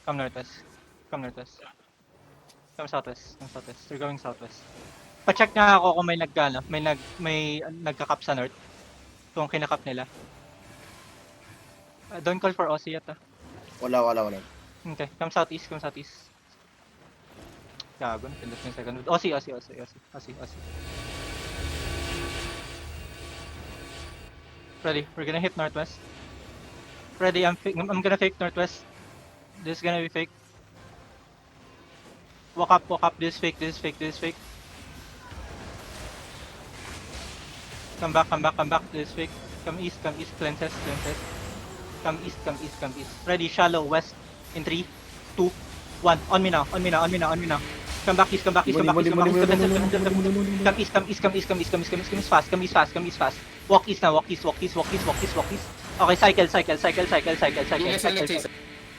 Come northwest. Come northwest. Come southwest. Come southwest. We're going southwest. Pa-check nga ako kung may may nagka-cap sa north. Kung kinakap nila. Don't call for Aussie yet ah. Wala. Okay, come southeast, come southeast. Gago, napindot yung second. Aussie. Ready, we're gonna hit northwest. Ready, I'm gonna fake northwest. This is gonna be fake. Walk up, this is fake. Come back, this is fake. Come east, cleanses. Come east. Ready, shallow, west. In 3, 2, 1. On me now. Come back east. Come east fast. Walk east now, walk east. Okay, cycle.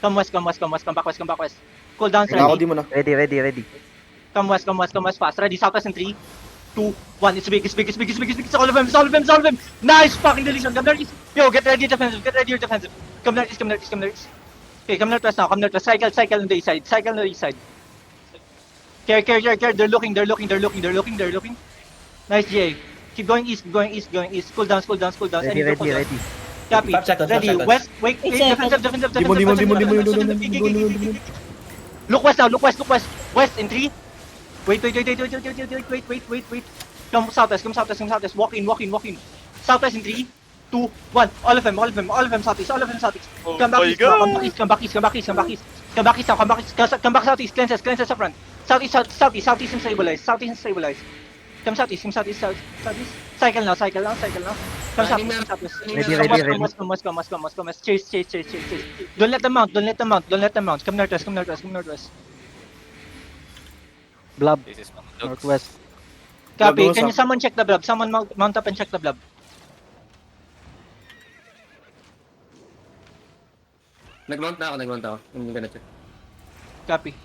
Come west. Come back west. Cool down, Ako ready. di mo na. Ready. Come west fast. Ready, southwest in 3, 2, 1. It's big. All of them. Nice fucking deletion. Come northeast. Yo, get ready your defensive. Come northeast. Okay, come northwest now. Cycle on the east side. Care. They're looking. Nice, GA. Keep going east. Cool down. Ready. Copy. Ready. West. Wait. Defensive. Look west now. West in 3. Wait. Come southwest. Walk in. Southwest in 3, 2, 1. All of them southeast. Come back east. Come back southeast. Cleanses up front. Southeast and stabilize. Come southeast. Cycle now. Come southwest. Ready. Come west. Chase. Don't let them mount. Come northwest. Blob. This is Mamdog. Northwest. Copy. Blob, Can you someone check the blob? Someone mount up and check the blob. Nag-mount na ako. I'm gonna check. Copy.